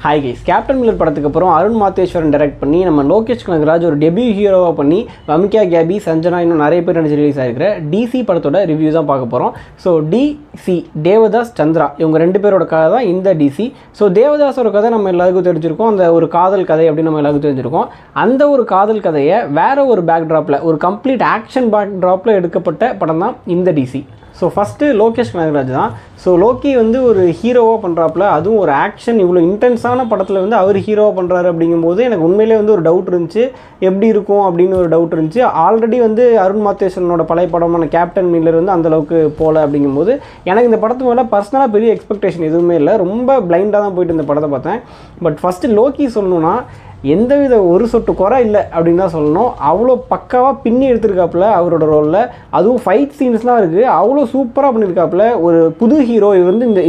Hi guys, captain Miller படத்துக்கு அப்புறம் Arun Matheswaran direct பண்ணி நம்ம லோகேஷ் கனகராஜ் ஒரு டெபியூ ஹீரோவாக பண்ணி வமிகா கேபி, சஞ்சனா இன்னும் நிறைய பேர் நினச்சி ரிலீஸ் ஆகிருக்கிற டிசி படத்தோட ரிவ்யூ தான் பார்க்க போகிறோம். ஸோ டிசி தேவதாஸ், சந்திரா இவங்க ரெண்டு பேரோட கதை தான் இந்த டிசி. ஸோ தேவதாஸோட கதை நம்ம எல்லாருக்கும் தெரிஞ்சிருக்கோம், அந்த ஒரு காதல் கதை அப்படின்னு நம்ம எல்லாருக்கும் தெரிஞ்சிருக்கோம். அந்த ஒரு காதல் கதையை வேற ஒரு பேக்ட்ராப்பில், ஒரு கம்ப்ளீட் ஆக்ஷன் பேக்ட்ராப்பில் எடுக்கப்பட்ட படம் தான் இந்த DC. So first Lokesh Kanagaraj தான். ஸோ லோக்கி வந்து ஒரு ஹீரோவாக பண்ணுறாப்புல, அதுவும் ஒரு ஆக்ஷன் இவ்வளோ இன்டென்ஸான படத்தில் வந்து அவர் ஹீரோவாக பண்ணுறாரு அப்படிங்கும்போது எனக்கு உண்மையிலே வந்து ஒரு டவுட் இருந்துச்சு, எப்படி இருக்கும் அப்படின்னு ஒரு டவுட் இருந்துச்சு. ஆல்ரெடி வந்து அருண் மாத்தேஸ்வரனோட பழைய படமான கேப்டன் மில்லர் வந்து அந்தளவுக்கு போகல அப்படிங்கும்போது எனக்கு இந்த படத்து மேலே பர்சனலாக பெரிய எக்ஸ்பெக்டேஷன் எதுவுமே இல்லை, ரொம்ப பிளைண்டாக தான் போயிட்டு இந்த படத்தை பார்த்தேன். பட் ஃபஸ்ட்டு லோக்கி சொல்லணுன்னா எந்தவித ஒரு சொட்டு குறை இல்லை அப்படின்னு தான் சொல்லணும். அவ்வளோ பக்காவாக பின்னி எடுத்திருக்காப்புல அவரோட ரோலில், அதுவும் ஃபைட் சீன்ஸ்லாம் இருக்குது, அவ்வளோ சூப்பராக பண்ணியிருக்காப்புல. ஒரு புது ஹீரோ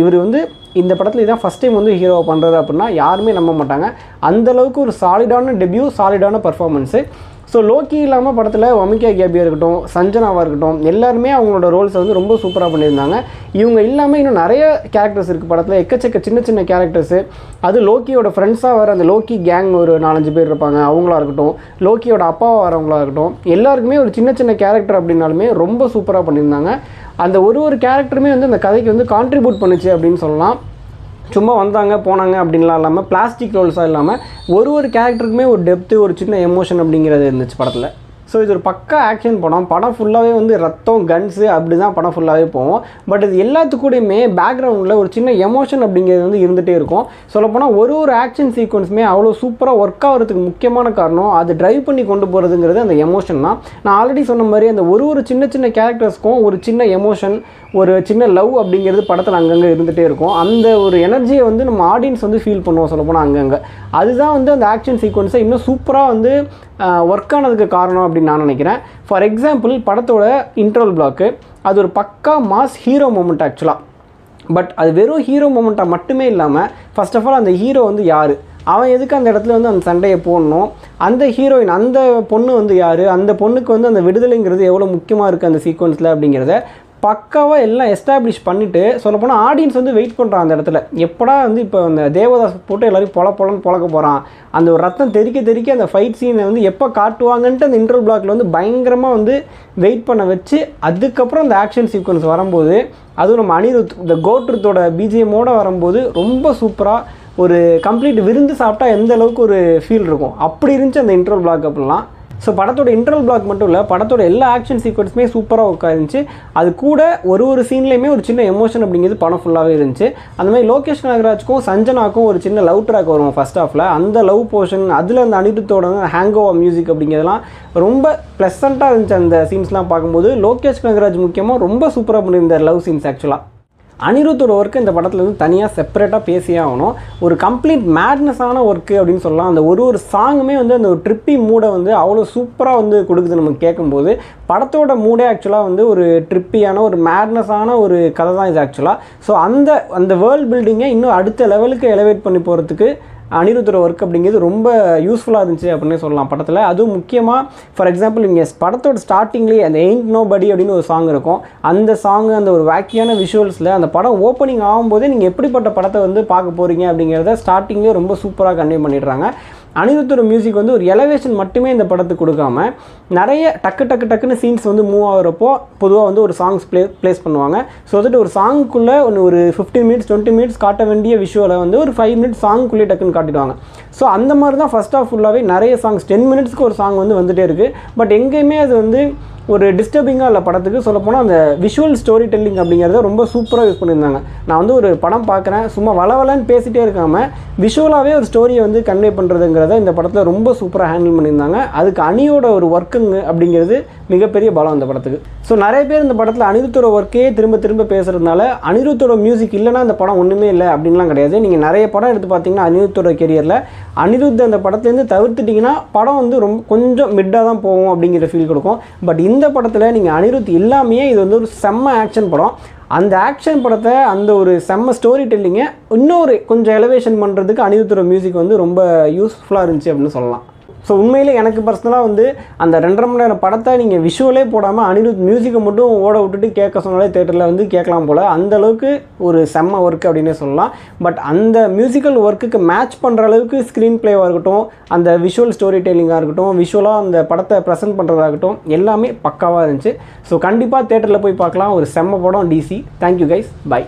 இவர் வந்து இந்த படத்தில் இதான் ஃபஸ்ட் டைம் வந்து ஹீரோவை பண்ணுறது அப்படின்னா யாருமே நம்ப மாட்டாங்க. அந்தளவுக்கு ஒரு சாலிடான டெபியூ, சாலிடான பர்ஃபார்மன்ஸு. ஸோ லோக்கி இல்லாமல் படத்தில் வமிகா கேபியாக இருக்கட்டும், சஞ்சனாவாக இருக்கட்டும், எல்லாருமே அவங்களோட ரோல்ஸை வந்து ரொம்ப சூப்பராக பண்ணியிருந்தாங்க. இவங்க இல்லாமல் இன்னும் நிறைய கேரக்டர்ஸ் இருக்குது படத்தில், எக்கச்சக்க சின்ன சின்ன கேரக்டர்ஸு. அது லோக்கியோட ஃப்ரெண்ட்ஸாக வர அந்த லோக்கி கேங் ஒரு 4-5 பேர் இருப்பாங்க, அவங்களா இருக்கட்டும், லோக்கியோட அப்பாவாக வரவங்களா இருக்கட்டும், எல்லாருக்குமே ஒரு சின்ன சின்ன கேரக்டர் அப்படின்னாலுமே ரொம்ப சூப்பராக பண்ணியிருந்தாங்க. அந்த ஒரு கேரக்டருமே வந்து அந்த கதைக்கு வந்து கான்ட்ரிபியூட் பண்ணுச்சு அப்படின்னு சொல்லலாம். சும்மா வந்தாங்க போனாங்க அப்படின்லாம் இல்லாமல், பிளாஸ்டிக் ரோல்ஸாக இல்லாமல் ஒரு கேரக்டருக்குமே ஒரு டெப்த்து, ஒரு சின்ன எமோஷன் அப்படிங்கிறது இருந்துச்சு படத்தில். ஸோ இது ஒரு பக்கா ஆக்ஷன் படம் ஃபுல்லாகவே வந்து ரத்தம், கன்ஸு அப்படி தான் படம் ஃபுல்லாகவே போகும். பட் இது எல்லாத்துக்கூடையுமே பேக்ரவுண்டில் ஒரு சின்ன எமோஷன் அப்படிங்கிறது வந்து இருந்துகிட்டே இருக்கும். சொல்லப்போனால் ஒரு ஆக்ஷன் சீக்வன்ஸுமே அவ்வளோ சூப்பராக ஒர்க் ஆகிறதுக்கு முக்கியமான காரணம் அது ட்ரைவ் பண்ணி கொண்டு போகிறதுங்கிறது அந்த எமோஷன் தான். நான் ஆல்ரெடி சொன்ன மாதிரி அந்த ஒரு சின்ன சின்ன கேரக்டர்ஸ்க்கும் ஒரு சின்ன எமோஷன், ஒரு சின்ன லவ் அப்படிங்கிறது படத்தில் அங்கங்கே இருந்துகிட்டே இருக்கும். அந்த ஒரு எனர்ஜியை வந்து நம்ம ஆடியன்ஸ் வந்து ஃபீல் பண்ணுவோம் சொல்லப்போனால் அங்கங்கே. அதுதான் வந்து அந்த ஆக்ஷன் சீக்வன்ஸை இன்னும் சூப்பராக வந்து ஒர்க் ஆனதுக்கு காரணம் அப்படின்னு நான் நினைக்கிறேன். ஃபார் எக்ஸாம்பிள் படத்தோட இன்ட்ரோல் பிளாக்கு, அது ஒரு பக்கா மாஸ் ஹீரோ மூமெண்ட் ஆக்சுவலாக. பட் அது வெறும் ஹீரோ மூமெண்ட்டாக மட்டுமே இல்லாமல், ஃபர்ஸ்ட் ஆஃப் ஆல் அந்த ஹீரோ வந்து யார், அவன் எதுக்கு அந்த இடத்துல வந்து அந்த சண்டையை போடணும், அந்த ஹீரோயின் அந்த பொண்ணு வந்து யார், அந்த பொண்ணுக்கு வந்து அந்த விடுதலைங்கிறது எவ்வளோ முக்கியமாக இருக்குது அந்த சீக்வன்ஸில் அப்படிங்கிறத பக்காவாக எல்லாம் எஸ்டாப்ளிஷ் பண்ணிவிட்டு, சொல்லப்போனால் ஆடியன்ஸ் வந்து வெயிட் பண்ணுறான் அந்த இடத்துல. எப்படா வந்து இப்போ அந்த தேவதாஸ் போட்டு எல்லோரும் பொலன்னு பொழக்க போகிறான், அந்த ஒரு ரத்தம் தெறிக்க அந்த ஃபைட் சீனை வந்து எப்போ காட்டுவாங்கன்ட்டு அந்த இன்ட்ரோல் பிளாக்கில் வந்து பயங்கரமாக வந்து வெயிட் பண்ண வச்சு, அதுக்கப்புறம் அந்த ஆக்ஷன் சீக்வன்ஸ் வரும்போது, அதுவும் நம்ம அனிருத் இந்த கோட்ருத்தோட பிஜிஎம்மோடு வரும்போது ரொம்ப சூப்பராக ஒரு கம்ப்ளீட் விருந்து சாப்பிட்டா எந்த அளவுக்கு ஒரு ஃபீல் இருக்கும் அப்படி இருந்துச்சு அந்த இன்ட்ரோல் பிளாக் அப்படிலாம். ஸோ படத்தோட இன்ட்ரோல் பிளாக் மட்டும் இல்லை, படத்தோட எல்லா ஆக்ஷன் சீக்வன்ஸுமே சூப்பராக உட்காந்துச்சு. அது கூட ஒரு சீன்லேயுமே ஒரு சின்ன எமோஷன் அப்படிங்கிறது படம் ஃபுல்லாகவே இருந்துச்சு. அந்த மாதிரி லோகேஷ் கனகராஜுக்கும் சஞ்சனாக்கும் ஒரு சின்ன லவ் ட்ராக் வரும் ஃபர்ஸ்ட் ஹாஃபில். அந்த லவ் போர்ஷன், அதில் அந்த அனிருத்தோட ஹேங்கோவா மியூசிக் அப்படிங்கிறதுலாம் ரொம்ப ப்ளசண்ட்டாக இருந்துச்சு. அந்த சீன்ஸ்லாம் பார்க்கும்போது லோகேஷ் கனகராஜ் முக்கியமாக ரொம்ப சூப்பராக பண்ணியிருந்தார் லவ் சீன்ஸ். ஆக்சுவலாக அனிருத்தோட ஒர்க்கு இந்த படத்தில் வந்து தனியாக செப்பரேட்டாக பேசியே ஆகணும். ஒரு கம்ப்ளீட் மேட்னஸான ஒர்க்கு அப்படின்னு சொல்லலாம். அந்த ஒரு சாங்குமே வந்து அந்த ஒரு ட்ரிப்பி மூடை வந்து அவ்வளோ சூப்பராக வந்து கொடுக்குது நம்ம கேட்கும்போது. படத்தோட மூடே ஆக்சுவலாக வந்து ஒரு ட்ரிப்பியான ஒரு மேட்னஸான ஒரு கதை தான் இது ஆக்சுவலாக. ஸோ அந்த வேர்ல்டு பில்டிங்கை இன்னும் அடுத்த லெவலுக்கு எலவேட் பண்ணி போகிறதுக்கு அனிருத்தோட ஒர்க் அப்படிங்கிறது ரொம்ப யூஸ்ஃபுல்லாக இருந்துச்சு அப்படின்னே சொல்லலாம் படத்தில். அதுவும் முக்கியமாக ஃபார் எக்ஸாம்பிள் இங்கே படத்தோட ஸ்டார்டிங்லேயே அந்த எயிண்ட் நோ படி அப்படின்னு ஒரு சாங் இருக்கும். அந்த சாங்கு, அந்த ஒரு வேக்கியான விஷுவல்ஸில் அந்த படம் ஓப்பனிங் ஆகும்போதே நீங்கள் எப்படிப்பட்ட படத்தை வந்து பார்க்க போகிறீங்க அப்படிங்கிறத ஸ்டார்டிங்லேயே ரொம்ப சூப்பராக கன்வே பண்ணிடுறாங்க. அனிருத்தோட மியூசிக் வந்து ஒரு எலவேஷன் மட்டுமே இந்த படத்துக்கு கொடுக்காம, நிறைய டக்குன்னு சீன்ஸ் வந்து மூவ் ஆகிறப்போ பொதுவாக வந்து ஒரு சாங்ஸ் ப்ளேஸ் பண்ணுவாங்க. ஸோ வந்துட்டு ஒரு சாங்குக்குள்ளே ஒரு 15 மினிட்ஸ் 20 மினிட்ஸ் காட்ட வேண்டிய விஷுவலை வந்து ஒரு 5 மினிட்ஸ் சாங்குக்குள்ளே டக்குன்னு காட்டிடுவாங்க. ஸோ அந்த மாதிரி தான் ஃபர்ஸ்ட் ஆஃப் ஃபுல்லாகவே நிறைய சாங்ஸ் 10 மினிட்ஸ்க்கு ஒரு சாங் வந்து வந்துகிட்டே இருக்குது. பட் எங்கேயுமே அது வந்து ஒரு டிஸ்டர்பிங்காக இல்லை படத்துக்கு. சொல்லப்போனால் அந்த விஷுவல் ஸ்டோரி டெல்லிங் அப்படிங்கிறத ரொம்ப சூப்பராக யூஸ் பண்ணியிருந்தாங்க. நான் வந்து ஒரு படம் பார்க்குறேன், சும்மா வளவலன்னு பேசிகிட்டே இருக்காமல் விஷுவலாகவே ஒரு ஸ்டோரியை வந்து கன்வே பண்ணுறதுங்கிறத இந்த படத்தில் ரொம்ப சூப்பராக ஹேண்டில் பண்ணியிருந்தாங்க. அதுக்கு அனியோட ஒரு ஒர்க்குங்க அப்படிங்கிறது மிகப்பெரிய பலம் இந்த படத்துக்கு. ஸோ நிறைய பேர் இந்த படத்தில் அனிருத்தோட ஒர்க்கே திரும்ப பேசுகிறதுனால அனிருத்தோட மியூசிக் இல்லைனா இந்த படம் ஒன்றுமே இல்லை அப்படின்லாம் கிடையாது. நீங்கள் நிறைய படம் எடுத்து பார்த்தீங்கன்னா அனிருத்தோட கெரியரில் அனிருத் அந்த படத்துலேருந்து தவிர்த்துட்டிங்கன்னா படம் வந்து கொஞ்சம் மிட்டாக தான் போகும் அப்படிங்கிற ஃபீல் கொடுக்கும். பட் இந்த படத்தில் நீங்கள் அனிருத் இல்லாமையே இது வந்து ஒரு செம்ம ஆக்ஷன் படம். அந்த ஆக்ஷன் படத்தை அந்த ஒரு செம்ம ஸ்டோரி டெல்லிங்கை இன்னொரு கொஞ்சம் எலவேஷன் பண்ணுறதுக்கு அனிருத்தோட மியூசிக் வந்து ரொம்ப யூஸ்ஃபுல்லாக இருந்துச்சு அப்படின்னு சொல்லலாம். ஸோ உண்மையில் எனக்கு பர்சனலாக வந்து அந்த 2.5 மணி நேரம் படத்தை நீங்கள் விஷுவலே போடாமல் அனிருத் மியூசிக்கை மட்டும் ஓட விட்டுட்டு கேட்க சொன்னாலே தேட்டரில் வந்து கேட்கலாம் போல், அந்தளவுக்கு ஒரு செம்ம ஒர்க் அப்படின்னே சொல்லலாம். பட் அந்த மியூசிக்கல் ஒர்க்குக்கு மேட்ச் பண்ணுற அளவுக்கு ஸ்க்ரீன் பிளேவாக இருக்கட்டும், அந்த விஷுவல் ஸ்டோரி டெல்லிங்காக இருக்கட்டும், விஷுவலாக அந்த படத்தை ப்ரெசென்ட் பண்ணுறதாகட்டும், எல்லாமே பக்காவாக இருந்துச்சு. ஸோ கண்டிப்பாக தேட்டரில் போய் பார்க்கலாம். ஒரு செம்ம படம் DC. Thank you guys, by.